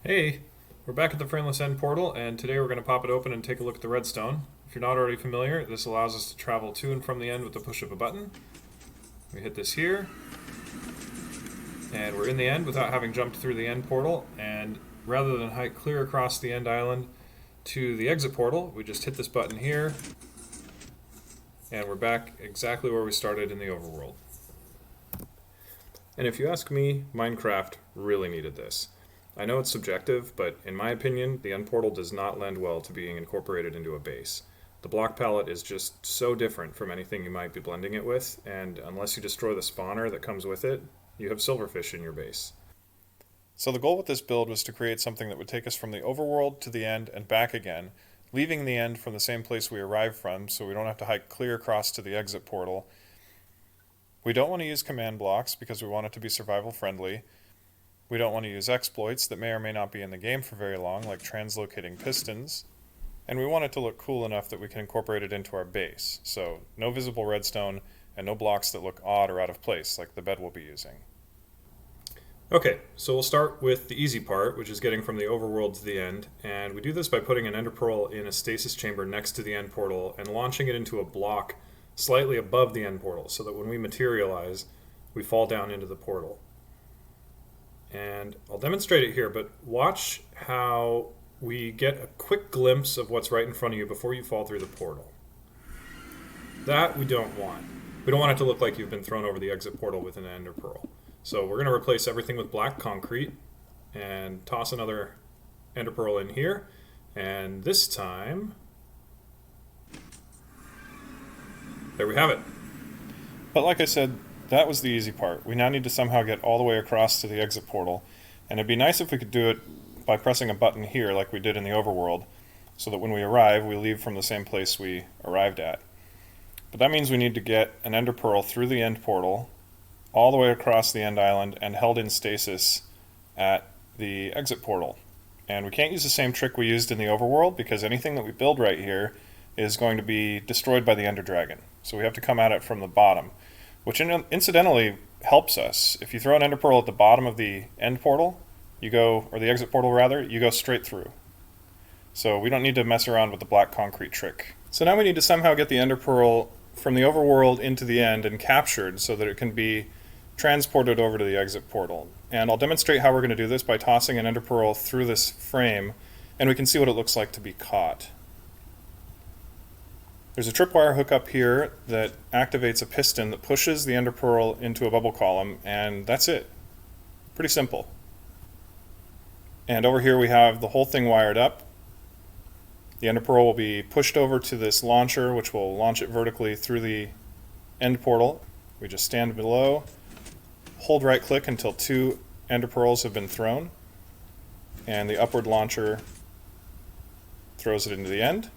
Hey, we're back at the Frameless End Portal, and today we're going to pop it open and take a look at the redstone. If you're not already familiar, this allows us to travel to and from the end with the push of a button. We hit this here, and we're in the end without having jumped through the end portal, and rather than hike clear across the end island to the exit portal, we just hit this button here, and we're back exactly where we started in the overworld. And if you ask me, Minecraft really needed this. I know it's subjective, but in my opinion, the end portal does not lend well to being incorporated into a base. The block palette is just so different from anything you might be blending it with, and unless you destroy the spawner that comes with it, you have silverfish in your base. So the goal with this build was to create something that would take us from the overworld to the end and back again, leaving the end from the same place we arrived from so we don't have to hike clear across to the exit portal. We don't want to use command blocks because we want it to be survival friendly. We don't want to use exploits that may or may not be in the game for very long, like translocating pistons. And we want it to look cool enough that we can incorporate it into our base. So no visible redstone and no blocks that look odd or out of place, like the bed we'll be using. Okay, so we'll start with the easy part, which is getting from the overworld to the end. And we do this by putting an ender pearl in a stasis chamber next to the end portal and launching it into a block slightly above the end portal, so that when we materialize, we fall down into the portal. And I'll demonstrate it here, but watch how we get a quick glimpse of what's right in front of you before you fall through the portal. That we don't want. We don't want it to look like you've been thrown over the exit portal with an ender pearl. So we're going to replace everything with black concrete and toss another ender pearl in here. And this time, there we have it. But like I said, that was the easy part. We now need to somehow get all the way across to the exit portal, and it'd be nice if we could do it by pressing a button here like we did in the overworld, so that when we arrive, we leave from the same place we arrived at. But that means we need to get an ender pearl through the end portal, all the way across the end island, and held in stasis at the exit portal. And we can't use the same trick we used in the overworld, because anything that we build right here is going to be destroyed by the ender dragon. So we have to come at it from the bottom, which incidentally helps us. If you throw an ender pearl at the bottom of the end portal, or the exit portal rather, you go straight through. So we don't need to mess around with the black concrete trick. So now we need to somehow get the ender pearl from the overworld into the end and captured so that it can be transported over to the exit portal. And I'll demonstrate how we're going to do this by tossing an ender pearl through this frame, and we can see what it looks like to be caught. There's a tripwire hook up here that activates a piston that pushes the ender pearl into a bubble column, and that's it. Pretty simple. And over here we have the whole thing wired up. The ender pearl will be pushed over to this launcher, which will launch it vertically through the end portal. We just stand below, hold right click until 2 ender pearls have been thrown, and the upward launcher throws it into the end.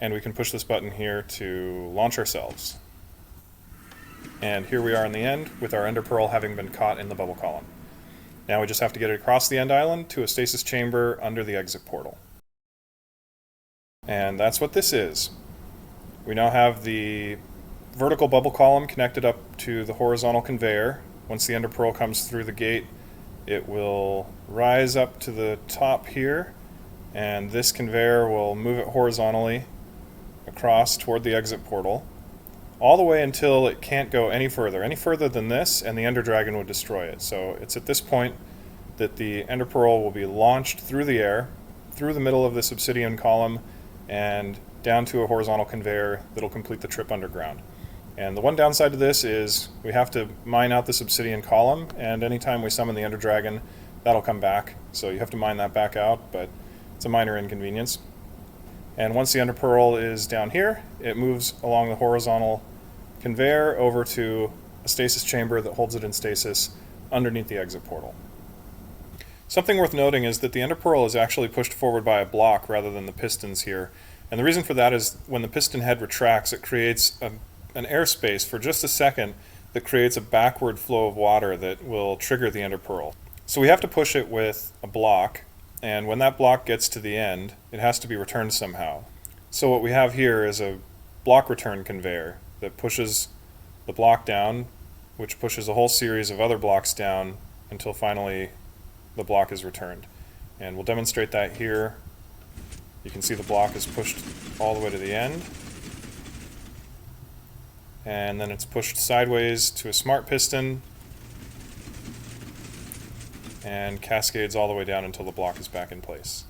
And we can push this button here to launch ourselves. And here we are in the end with our ender pearl having been caught in the bubble column. Now we just have to get it across the end island to a stasis chamber under the exit portal. And that's what this is. We now have the vertical bubble column connected up to the horizontal conveyor. Once the ender pearl comes through the gate, it will rise up to the top here, and this conveyor will move it horizontally across toward the exit portal, all the way until it can't go any further than this, and the ender dragon would destroy it. So it's at this point that the ender pearl will be launched through the air, through the middle of this obsidian column, and down to a horizontal conveyor that'll complete the trip underground. And the one downside to this is we have to mine out this obsidian column, and anytime we summon the ender dragon, that'll come back. So you have to mine that back out, but it's a minor inconvenience. And once the ender pearl is down here, it moves along the horizontal conveyor over to a stasis chamber that holds it in stasis underneath the exit portal. Something worth noting is that the ender pearl is actually pushed forward by a block rather than the pistons here. And the reason for that is when the piston head retracts, it creates an airspace for just a second that creates a backward flow of water that will trigger the ender pearl. So we have to push it with a block, and when that block gets to the end, it has to be returned somehow. So what we have here is a block return conveyor that pushes the block down, which pushes a whole series of other blocks down until finally the block is returned. And we'll demonstrate that here. You can see the block is pushed all the way to the end. And then it's pushed sideways to a smart piston and cascades all the way down until the block is back in place.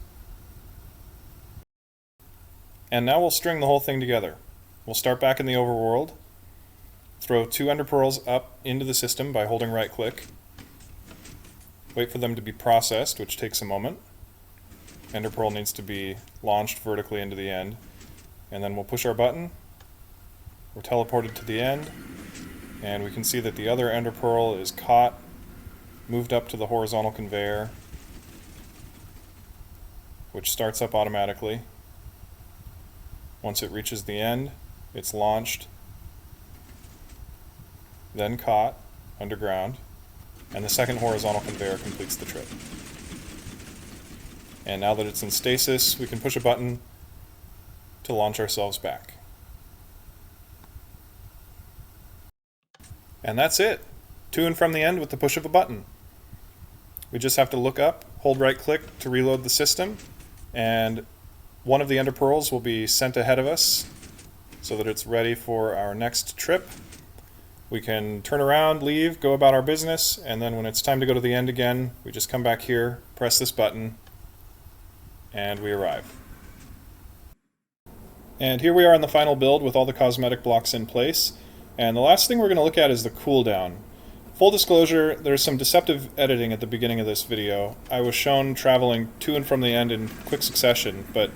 And now we'll string the whole thing together. We'll start back in the overworld, throw 2 ender pearls up into the system by holding right click, wait for them to be processed, which takes a moment. Ender pearl needs to be launched vertically into the end, and then we'll push our button. We're teleported to the end, and we can see that the other ender pearl is caught, moved up to the horizontal conveyor, which starts up automatically. Once it reaches the end, it's launched, then caught underground, and the second horizontal conveyor completes the trip. And now that it's in stasis, we can push a button to launch ourselves back. And that's it. To and from the end with the push of a button. We just have to look up, hold right click to reload the system, and one of the ender pearls will be sent ahead of us so that it's ready for our next trip. We can turn around, leave, go about our business, and then when it's time to go to the end again, we just come back here, press this button, and we arrive. And here we are in the final build with all the cosmetic blocks in place. And the last thing we're going to look at is the cooldown. Full disclosure, there's some deceptive editing at the beginning of this video. I was shown traveling to and from the end in quick succession, but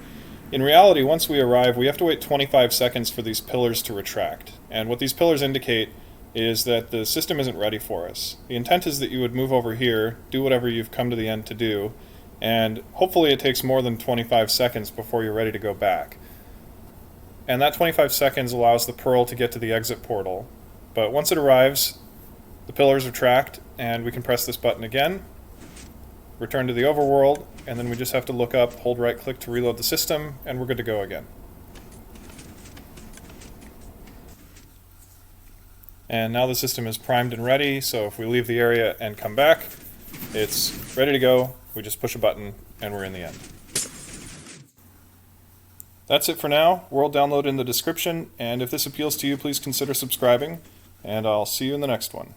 in reality, once we arrive, we have to wait 25 seconds for these pillars to retract. And what these pillars indicate is that the system isn't ready for us. The intent is that you would move over here, do whatever you've come to the end to do, and hopefully it takes more than 25 seconds before you're ready to go back. And that 25 seconds allows the pearl to get to the exit portal. But once it arrives, the pillars retract, and we can press this button again, return to the overworld, and then we just have to look up, hold right click to reload the system, and we're good to go again. And now the system is primed and ready, so if we leave the area and come back, it's ready to go. We just push a button, and we're in the end. That's it for now. World download in the description, and if this appeals to you, please consider subscribing, and I'll see you in the next one.